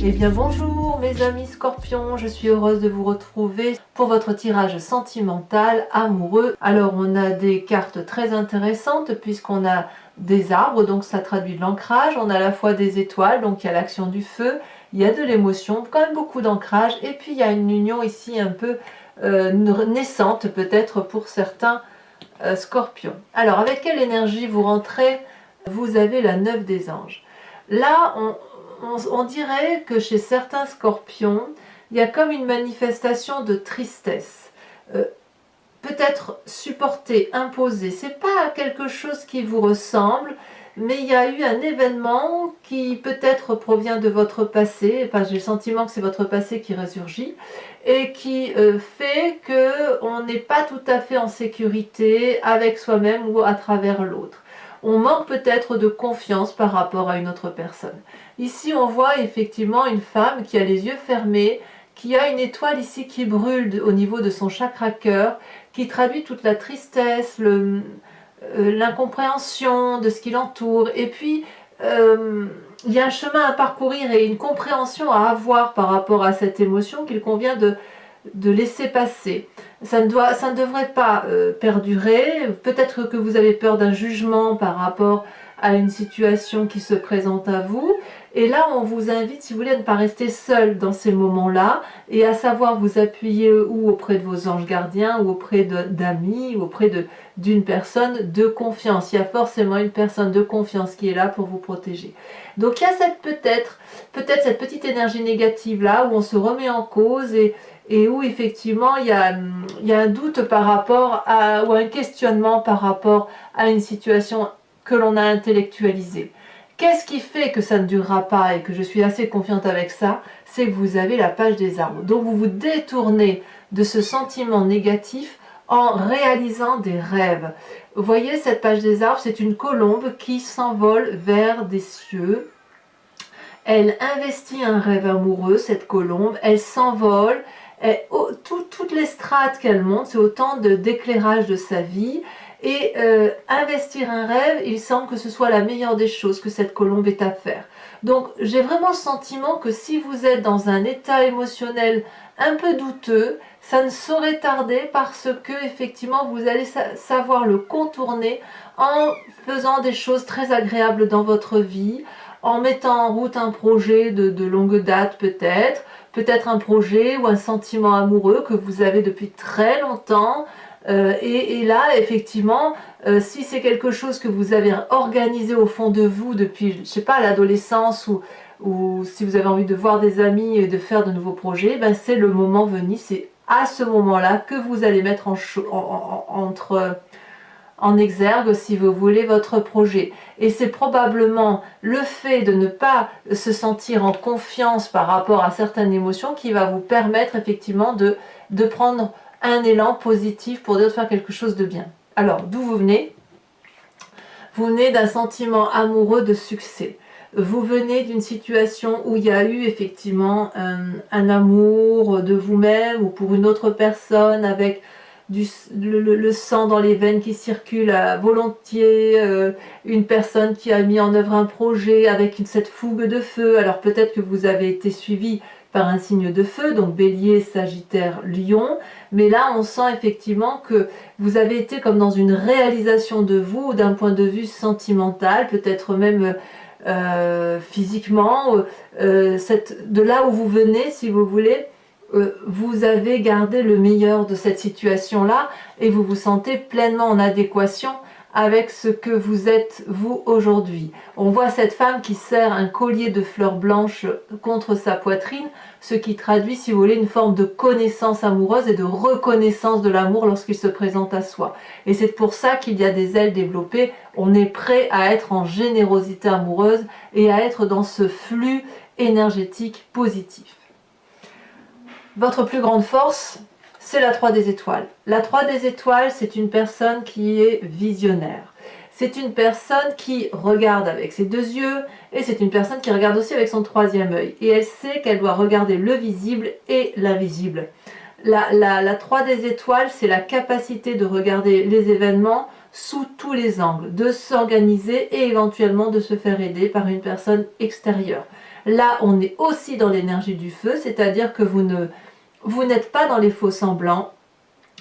Eh bien bonjour mes amis scorpions, je suis heureuse de vous retrouver pour votre tirage sentimental amoureux. Alors on a des cartes très intéressantes puisqu'on a des arbres, donc ça traduit de l'ancrage, on a à la fois des étoiles, donc il y a l'action du feu, il y a de l'émotion, quand même beaucoup d'ancrage, et puis il y a une union ici un peu naissante peut-être pour certains scorpions. Alors avec quelle énergie vous rentrez? Vous avez la 9 des anges. Là on dirait que chez certains scorpions, il y a comme une manifestation de tristesse. Peut-être supporté, imposé. C'est pas quelque chose qui vous ressemble, mais il y a eu un événement qui peut-être provient de votre passé. Enfin, j'ai le sentiment que c'est votre passé qui résurgit et qui fait qu'on n'est pas tout à fait en sécurité avec soi-même ou à travers l'autre. On manque peut-être de confiance par rapport à une autre personne. Ici, on voit effectivement une femme qui a les yeux fermés, qui a une étoile ici qui brûle au niveau de son chakra cœur, qui traduit toute la tristesse, l'incompréhension de ce qui l'entoure. Et puis, il y a un chemin à parcourir et une compréhension à avoir par rapport à cette émotion qu'il convient de laisser passer. Ça ne devrait pas perdurer. Peut-être que vous avez peur d'un jugement par rapport à une situation qui se présente à vous. Et là, on vous invite, si vous voulez, à ne pas rester seul dans ces moments-là et à savoir vous appuyer ou auprès de vos anges gardiens ou auprès d'amis ou auprès d'une personne de confiance. Il y a forcément une personne de confiance qui est là pour vous protéger. Donc il y a peut-être cette petite énergie négative là où on se remet en cause et où effectivement il y a un doute par rapport ou un questionnement par rapport à une situation que l'on a intellectualisée. Qu'est-ce qui fait que ça ne durera pas et que je suis assez confiante avec ça? C'est que vous avez la page des arbres. Donc vous vous détournez de ce sentiment négatif en réalisant des rêves. Vous voyez cette page des arbres, c'est une colombe qui s'envole vers des cieux. Elle investit un rêve amoureux, cette colombe, elle s'envole. Toutes les strates qu'elle monte, c'est autant d'éclairage de sa vie. Et investir un rêve, il semble que ce soit la meilleure des choses que cette colombe ait à faire. Donc j'ai vraiment le sentiment que si vous êtes dans un état émotionnel un peu douteux, ça ne saurait tarder parce que effectivement vous allez savoir le contourner en faisant des choses très agréables dans votre vie, en mettant en route un projet de longue date peut-être un projet ou un sentiment amoureux que vous avez depuis très longtemps. Et là, effectivement, si c'est quelque chose que vous avez organisé au fond de vous depuis, je ne sais pas, l'adolescence ou si vous avez envie de voir des amis et de faire de nouveaux projets, ben c'est le moment venu, c'est à ce moment-là que vous allez mettre en exergue, si vous voulez, votre projet. Et c'est probablement le fait de ne pas se sentir en confiance par rapport à certaines émotions qui va vous permettre effectivement de prendre un élan positif pour dire de faire quelque chose de bien. Alors, d'où vous venez? Vous venez d'un sentiment amoureux de succès. Vous venez d'une situation où il y a eu effectivement un amour de vous-même ou pour une autre personne avec le sang dans les veines qui circule à volontiers, une personne qui a mis en œuvre un projet avec cette fougue de feu. Alors peut-être que vous avez été suivi par un signe de feu, donc Bélier, Sagittaire, Lion, mais là on sent effectivement que vous avez été comme dans une réalisation de vous d'un point de vue sentimental, peut-être même physiquement, de là où vous venez, si vous voulez, vous avez gardé le meilleur de cette situation-là et vous vous sentez pleinement en adéquation avec ce que vous êtes vous aujourd'hui. On voit cette femme qui serre un collier de fleurs blanches contre sa poitrine, ce qui traduit, si vous voulez, une forme de connaissance amoureuse et de reconnaissance de l'amour lorsqu'il se présente à soi. Et c'est pour ça qu'il y a des ailes développées, on est prêt à être en générosité amoureuse et à être dans ce flux énergétique positif. Votre plus grande force, c'est la 3 des étoiles. La 3 des étoiles, c'est une personne qui est visionnaire. C'est une personne qui regarde avec ses deux yeux et c'est une personne qui regarde aussi avec son troisième œil. Et elle sait qu'elle doit regarder le visible et l'invisible. La 3 des étoiles, c'est la capacité de regarder les événements sous tous les angles, de s'organiser et éventuellement de se faire aider par une personne extérieure. Là, on est aussi dans l'énergie du feu, c'est-à-dire que vous n'êtes pas dans les faux semblants,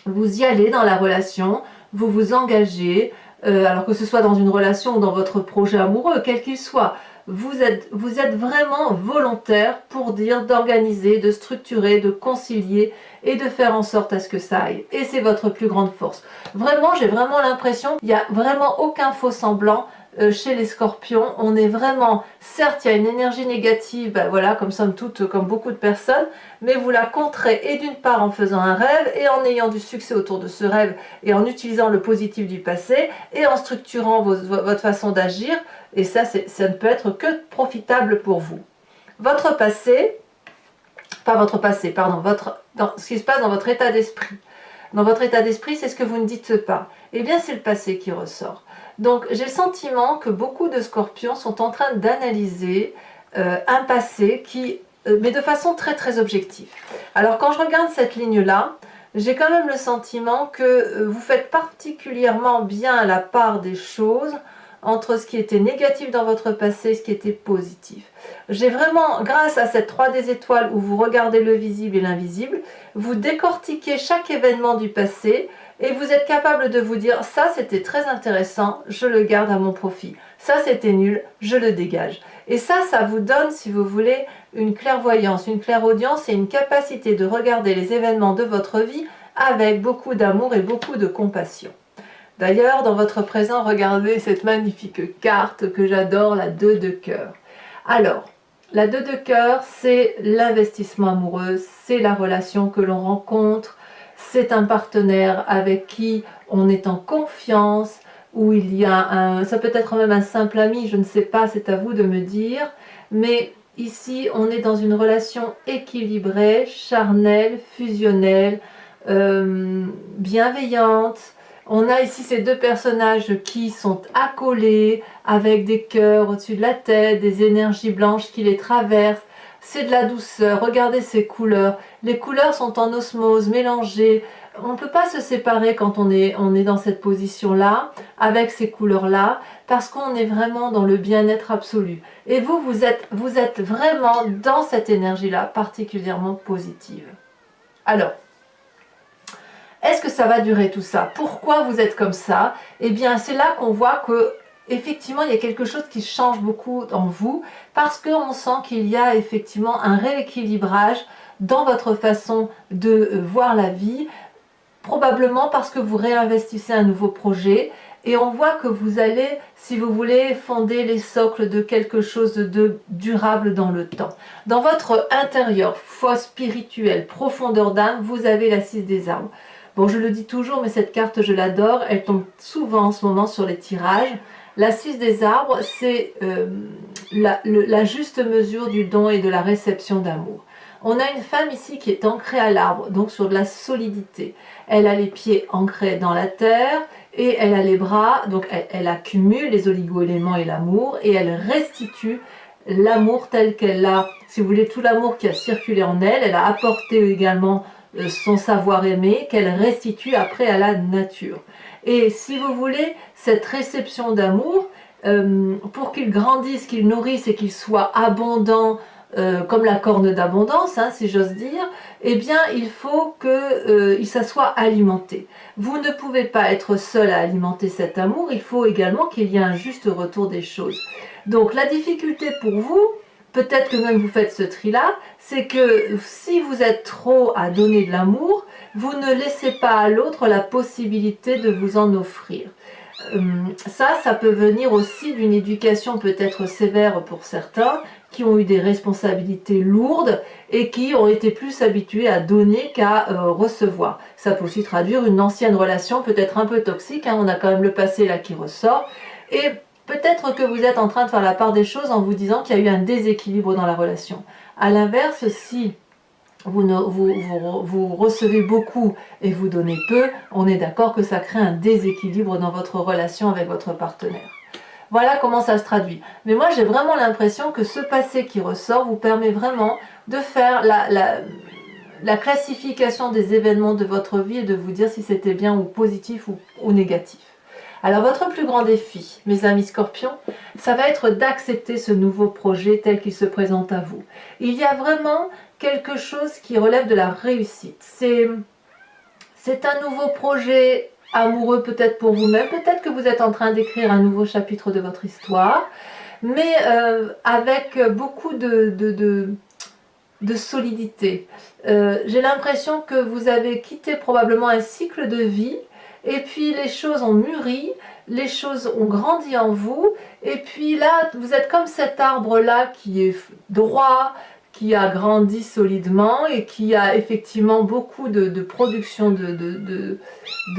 vous y allez dans la relation, vous vous engagez, alors que ce soit dans une relation ou dans votre projet amoureux, quel qu'il soit, vous êtes vraiment volontaire pour dire d'organiser, de structurer, de concilier et de faire en sorte à ce que ça aille. Et c'est votre plus grande force. Vraiment, j'ai vraiment l'impression qu'il n'y a vraiment aucun faux semblant chez les scorpions. On est vraiment, certes il y a une énergie négative, ben voilà, comme somme toute, comme beaucoup de personnes, mais vous la contrez et d'une part en faisant un rêve et en ayant du succès autour de ce rêve et en utilisant le positif du passé et en structurant votre façon d'agir, et ça ne peut être que profitable pour vous. Votre passé, pas votre passé, pardon, ce qui se passe dans votre état d'esprit. Dans votre état d'esprit, c'est ce que vous ne dites pas. Eh bien, c'est le passé qui ressort. Donc, j'ai le sentiment que beaucoup de scorpions sont en train d'analyser un passé mais de façon très très objective. Alors, quand je regarde cette ligne-là, j'ai quand même le sentiment que vous faites particulièrement bien la part des choses entre ce qui était négatif dans votre passé et ce qui était positif. J'ai vraiment, grâce à cette 3D étoiles où vous regardez le visible et l'invisible, vous décortiquez chaque événement du passé et vous êtes capable de vous dire ça c'était très intéressant, je le garde à mon profit. Ça c'était nul, je le dégage. Et ça vous donne, si vous voulez, une clairvoyance, une clairaudience et une capacité de regarder les événements de votre vie avec beaucoup d'amour et beaucoup de compassion. D'ailleurs, dans votre présent, regardez cette magnifique carte que j'adore, la 2 de cœur. Alors, la 2 de cœur, c'est l'investissement amoureux, c'est la relation que l'on rencontre, c'est un partenaire avec qui on est en confiance, où il y a ça peut être même un simple ami, je ne sais pas, c'est à vous de me dire, mais ici, on est dans une relation équilibrée, charnelle, fusionnelle, bienveillante. On a ici ces deux personnages qui sont accolés, avec des cœurs au-dessus de la tête, des énergies blanches qui les traversent. C'est de la douceur, regardez ces couleurs. Les couleurs sont en osmose, mélangées. On ne peut pas se séparer quand on est dans cette position-là, avec ces couleurs-là, parce qu'on est vraiment dans le bien-être absolu. Et vous êtes vraiment dans cette énergie-là, particulièrement positive. Alors, est-ce que ça va durer tout ça? Pourquoi vous êtes comme ça? Eh bien, c'est là qu'on voit que effectivement, il y a quelque chose qui change beaucoup en vous, parce qu'on sent qu'il y a effectivement un rééquilibrage dans votre façon de voir la vie, probablement parce que vous réinvestissez un nouveau projet, et on voit que vous allez, si vous voulez, fonder les socles de quelque chose de durable dans le temps. Dans votre intérieur, foi spirituelle, profondeur d'âme, vous avez la 6 des arbres. Bon, je le dis toujours, mais cette carte, je l'adore. Elle tombe souvent en ce moment sur les tirages. La 6 des arbres, c'est la juste mesure du don et de la réception d'amour. On a une femme ici qui est ancrée à l'arbre, donc sur de la solidité. Elle a les pieds ancrés dans la terre et elle a les bras, donc elle accumule les oligo-éléments et l'amour, et elle restitue l'amour tel qu'elle l'a, si vous voulez, tout l'amour qui a circulé en elle. Elle a apporté également son savoir-aimer qu'elle restitue après à la nature. Et si vous voulez, cette réception d'amour, pour qu'il grandisse, qu'il nourrisse et qu'il soit abondant, comme la corne d'abondance, hein, si j'ose dire, eh bien il faut que ça soit alimenté. Vous ne pouvez pas être seul à alimenter cet amour, il faut également qu'il y ait un juste retour des choses. Donc la difficulté pour vous, peut-être que même vous faites ce tri-là, c'est que si vous êtes trop à donner de l'amour, vous ne laissez pas à l'autre la possibilité de vous en offrir. Ça peut venir aussi d'une éducation peut-être sévère pour certains, qui ont eu des responsabilités lourdes et qui ont été plus habitués à donner qu'à recevoir. Ça peut aussi traduire une ancienne relation peut-être un peu toxique, hein, on a quand même le passé là qui ressort, et peut-être que vous êtes en train de faire la part des choses en vous disant qu'il y a eu un déséquilibre dans la relation. A l'inverse, si vous recevez beaucoup et vous donnez peu, on est d'accord que ça crée un déséquilibre dans votre relation avec votre partenaire. Voilà comment ça se traduit. Mais moi j'ai vraiment l'impression que ce passé qui ressort vous permet vraiment de faire la classification des événements de votre vie et de vous dire si c'était bien ou positif ou négatif. Alors votre plus grand défi, mes amis scorpions, ça va être d'accepter ce nouveau projet tel qu'il se présente à vous. Il y a vraiment quelque chose qui relève de la réussite. C'est un nouveau projet amoureux peut-être pour vous-même, peut-être que vous êtes en train d'écrire un nouveau chapitre de votre histoire, mais avec beaucoup de solidité. J'ai l'impression que vous avez quitté probablement un cycle de vie, et puis les choses ont mûri, les choses ont grandi en vous, et puis là, vous êtes comme cet arbre-là qui est droit, qui a grandi solidement et qui a effectivement beaucoup de production de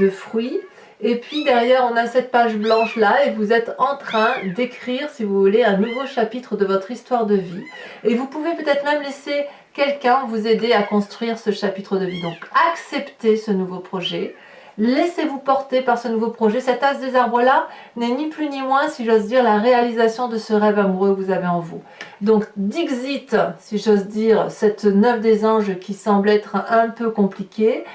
fruits. Et puis derrière, on a cette page blanche-là et vous êtes en train d'écrire, si vous voulez, un nouveau chapitre de votre histoire de vie. Et vous pouvez peut-être même laisser quelqu'un vous aider à construire ce chapitre de vie. Donc, acceptez ce nouveau projet. Laissez-vous porter par ce nouveau projet. Cet as des arbres-là n'est ni plus ni moins, si j'ose dire, la réalisation de ce rêve amoureux que vous avez en vous. Donc, dixit, si j'ose dire, cette 9 des anges qui semble être un peu compliquée.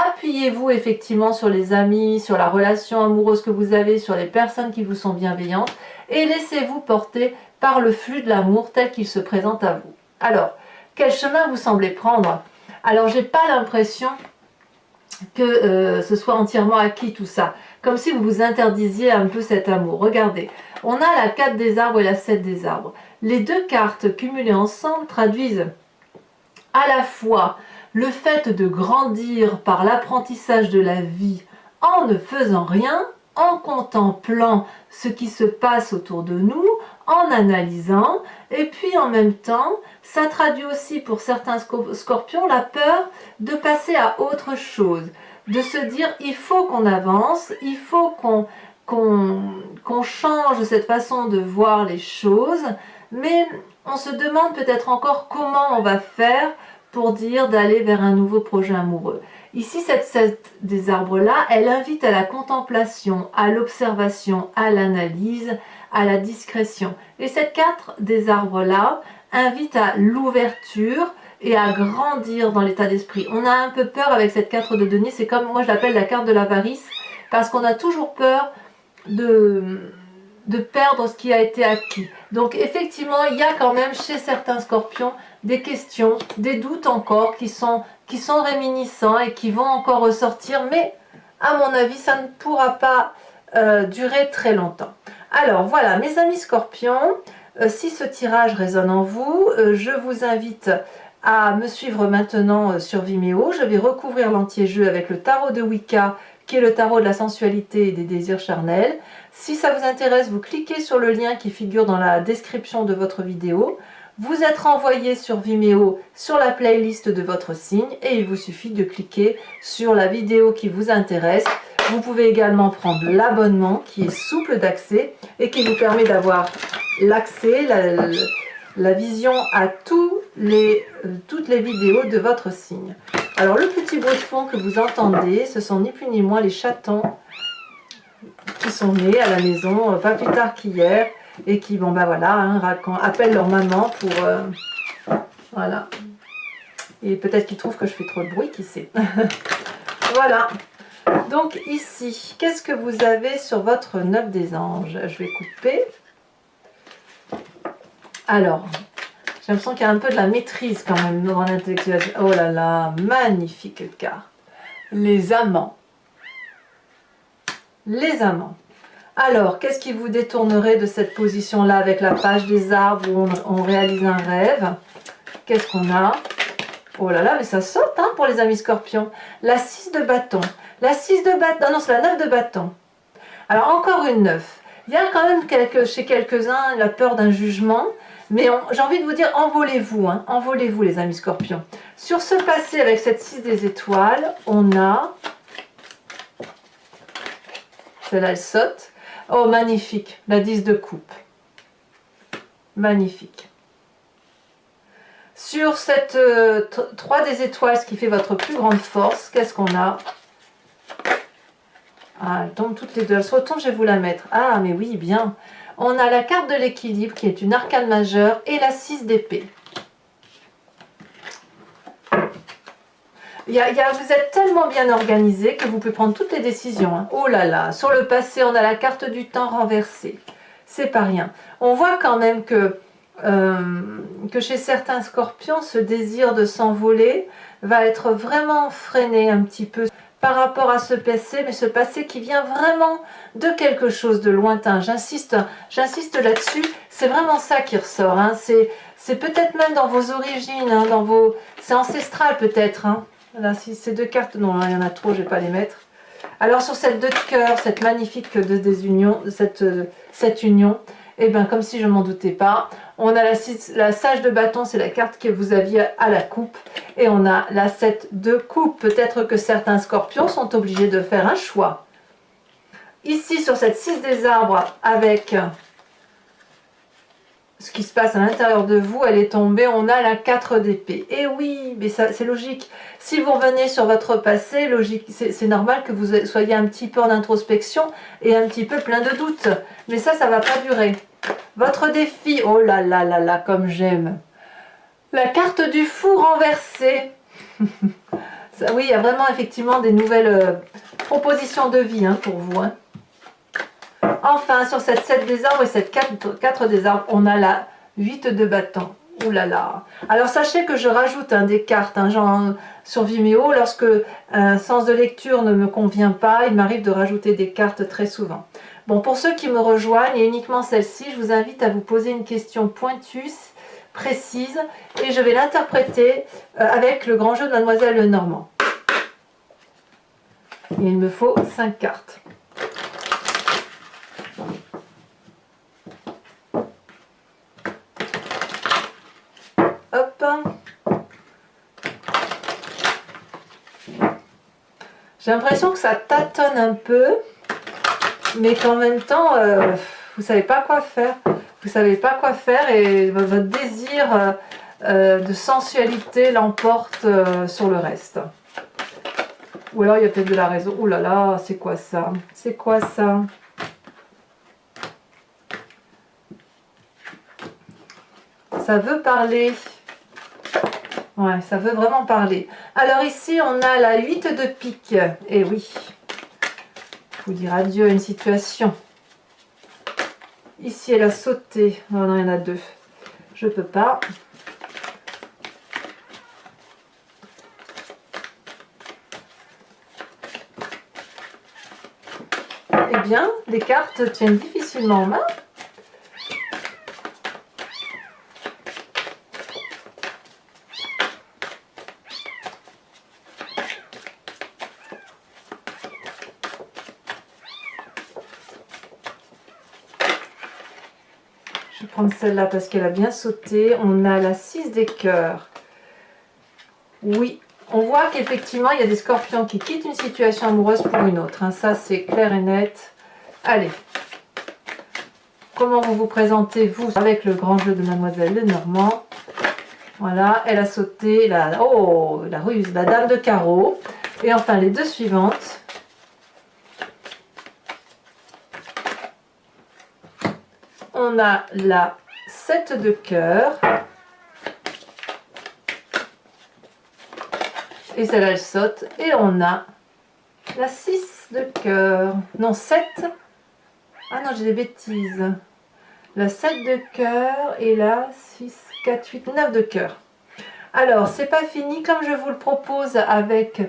Appuyez-vous effectivement sur les amis, sur la relation amoureuse que vous avez, sur les personnes qui vous sont bienveillantes et laissez-vous porter par le flux de l'amour tel qu'il se présente à vous. Alors, quel chemin vous semblez prendre? Alors, j'ai pas l'impression que ce soit entièrement acquis tout ça, comme si vous vous interdisiez un peu cet amour. Regardez, on a la 4 des arbres et la 7 des arbres. Les deux cartes cumulées ensemble traduisent à la fois le fait de grandir par l'apprentissage de la vie en ne faisant rien, en contemplant ce qui se passe autour de nous, en analysant, et puis en même temps, ça traduit aussi pour certains scorpions la peur de passer à autre chose, de se dire il faut qu'on avance, il faut qu'on change cette façon de voir les choses, mais on se demande peut-être encore comment on va faire pour dire d'aller vers un nouveau projet amoureux. Ici, cette 7 des arbres-là, elle invite à la contemplation, à l'observation, à l'analyse, à la discrétion. Et cette 4 des arbres-là invite à l'ouverture et à grandir dans l'état d'esprit. On a un peu peur avec cette 4 de denier, c'est comme, moi je l'appelle la carte de l'avarice, parce qu'on a toujours peur de perdre ce qui a été acquis. Donc effectivement, il y a quand même chez certains scorpions des questions, des doutes encore qui sont réminiscents et qui vont encore ressortir, mais à mon avis, ça ne pourra pas durer très longtemps. Alors voilà, mes amis scorpions, si ce tirage résonne en vous, je vous invite à me suivre maintenant sur Vimeo. Je vais recouvrir l'entier-jeu avec le tarot de Wicca, qui est le tarot de la sensualité et des désirs charnels. Si ça vous intéresse, vous cliquez sur le lien qui figure dans la description de votre vidéo. Vous êtes renvoyé sur Vimeo sur la playlist de votre signe et il vous suffit de cliquer sur la vidéo qui vous intéresse. Vous pouvez également prendre l'abonnement qui est souple d'accès et qui vous permet d'avoir l'accès, la vision à toutes les vidéos de votre signe. Alors le petit bruit de fond que vous entendez, ce sont ni plus ni moins les chatons qui sont nés à la maison pas plus tard qu'hier et qui, bon ben voilà, hein, appellent leur maman pour... voilà. Et peut-être qu'ils trouvent que je fais trop de bruit, qui sait. Voilà. Donc ici, qu'est-ce que vous avez sur votre 9 des anges? Je vais couper. Alors, j'ai l'impression qu'il y a un peu de la maîtrise quand même dans l'intellectuel. Oh là là, magnifique carte. Les amants. Les amants. Alors, qu'est-ce qui vous détournerait de cette position-là avec la page des arbres où on réalise un rêve? Qu'est-ce qu'on a? Oh là là, mais ça saute hein, pour les amis scorpions. La 6 de bâton. La 6 de bâton. Non, non, c'est la 9 de bâton. Alors, encore une 9. Il y a quand même chez quelques-uns la peur d'un jugement. Mais j'ai envie de vous dire, envolez-vous. Hein, envolez-vous, les amis scorpions. Sur ce passé, avec cette 6 des étoiles, on a... Celle-là, elle saute. Oh, magnifique. La 10 de coupe. Magnifique. Sur cette 3 des étoiles, ce qui fait votre plus grande force, qu'est-ce qu'on a? Ah, elles tombent toutes les deux. Elles se retournent, je vais vous la mettre. Ah, mais oui, bien. On a la carte de l'équilibre, qui est une arcane majeure, et la 6 d'épée. Vous êtes tellement bien organisé que vous pouvez prendre toutes les décisions. Hein. Oh là là, sur le passé, on a la carte du temps renversée. C'est pas rien. On voit quand même que chez certains scorpions, ce désir de s'envoler va être vraiment freiné un petit peu par rapport à ce passé, mais ce passé qui vient vraiment de quelque chose de lointain. J'insiste là-dessus, c'est vraiment ça qui ressort. Hein. C'est peut-être même dans vos origines, hein, c'est ancestral peut-être. Hein. Là, si ces deux cartes, non, il y en a trop, je ne vais pas les mettre. Alors sur cette 2 de cœur, cette magnifique désunion, cette union, et bien comme si je m'en doutais pas, on a la sage de bâton, c'est la carte que vous aviez à la coupe, et on a la 7 de coupe. Peut-être que certains scorpions sont obligés de faire un choix. Ici sur cette 6 des arbres, avec ce qui se passe à l'intérieur de vous, elle est tombée, on a la 4 d'épée. Et oui, mais c'est logique. Si vous revenez sur votre passé, logique, c'est normal que vous soyez un petit peu en introspection et un petit peu plein de doutes. Mais ça ne va pas durer. Votre défi, oh là là là là, comme j'aime. La carte du fou renversée. Oui, il y a vraiment effectivement des nouvelles propositions de vie hein, pour vous. Hein. Enfin, sur cette 7 des arbres et cette 4 des arbres, on a la 8 de bâton. Ouh là là. Alors sachez que je rajoute des cartes genre, sur Vimeo. Lorsque un sens de lecture ne me convient pas, il m'arrive de rajouter des cartes très souvent. Bon, pour ceux qui me rejoignent, et uniquement celle-ci, je vous invite à vous poser une question pointue, précise, et je vais l'interpréter avec le grand jeu de Mademoiselle Lenormand. Et il me faut 5 cartes. Hop. J'ai l'impression que ça tâtonne un peu, mais qu'en même temps, vous ne savez pas quoi faire. Vous ne savez pas quoi faire et votre désir de sensualité l'emporte sur le reste. Ou alors il y a peut-être de la raison. Ouh là là, c'est quoi ça? C'est quoi ça? Ça veut parler. Ouais, ça veut vraiment parler. Alors ici, on a la 8 de pique. Et oui, il faut dire adieu à une situation. Ici, elle a sauté. Oh non, il y en a 2. Je peux pas. Eh bien, les cartes tiennent difficilement en main. Je vais prendre celle-là parce qu'elle a bien sauté. On a la 6 des cœurs. Oui, on voit qu'effectivement, il y a des scorpions qui quittent une situation amoureuse pour une autre. Hein. Ça, c'est clair et net. Allez. Comment vous vous présentez, vous, avec le grand jeu de Mademoiselle Lenormand? Voilà, elle a sauté. La ruse, la dame de carreau. Et enfin, les 2 suivantes. On a la 7 de cœur. Et celle-là, elle saute. Et on a la 6 de cœur. Non, 7. Ah non, j'ai des bêtises. La 7 de cœur et la 6, 4, 8, 9 de cœur. Alors, c'est pas fini. Comme je vous le propose avec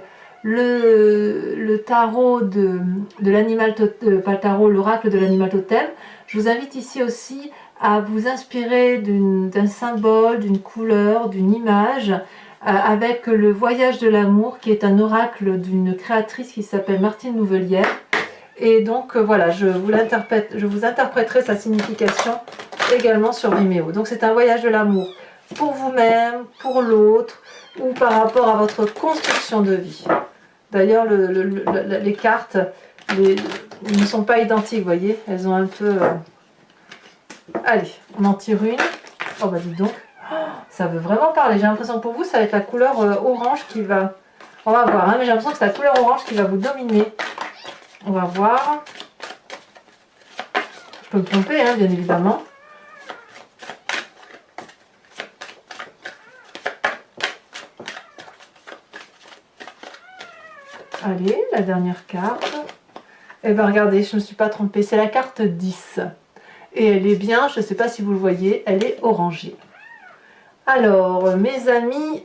le tarot de l'animal totem, pas le tarot, l'oracle de l'animal totem, je vous invite ici aussi à vous inspirer d'un symbole, d'une couleur, d'une image, avec le voyage de l'amour, qui est un oracle d'une créatrice qui s'appelle Martine Nouvelière. Et donc voilà, je vous interpréterai sa signification également sur Vimeo. Donc c'est un voyage de l'amour pour vous-même, pour l'autre, ou par rapport à votre construction de vie. D'ailleurs, les cartes ne sont pas identiques, vous voyez, elles ont un peu... Allez, on en tire une. Oh bah dis donc, ça veut vraiment parler. J'ai l'impression que pour vous, ça va être la couleur orange qui va... On va voir, hein, mais j'ai l'impression que c'est la couleur orange qui va vous dominer. On va voir. Je peux me tromper, hein, bien évidemment. Allez, la dernière carte. Et bien regardez, je ne me suis pas trompée, c'est la carte 10. Et elle est bien, je ne sais pas si vous le voyez, elle est orangée. Alors, mes amis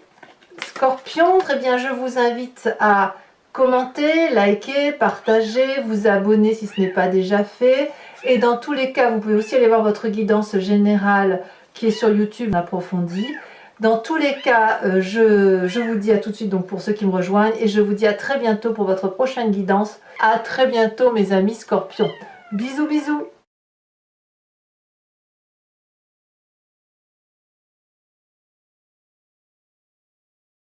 Scorpions, très bien, je vous invite à commenter, liker, partager, vous abonner si ce n'est pas déjà fait. Et dans tous les cas, vous pouvez aussi aller voir votre guidance générale qui est sur YouTube approfondie. Dans tous les cas, je vous dis à tout de suite donc pour ceux qui me rejoignent et je vous dis à très bientôt pour votre prochaine guidance. À très bientôt mes amis Scorpions. Bisous bisous.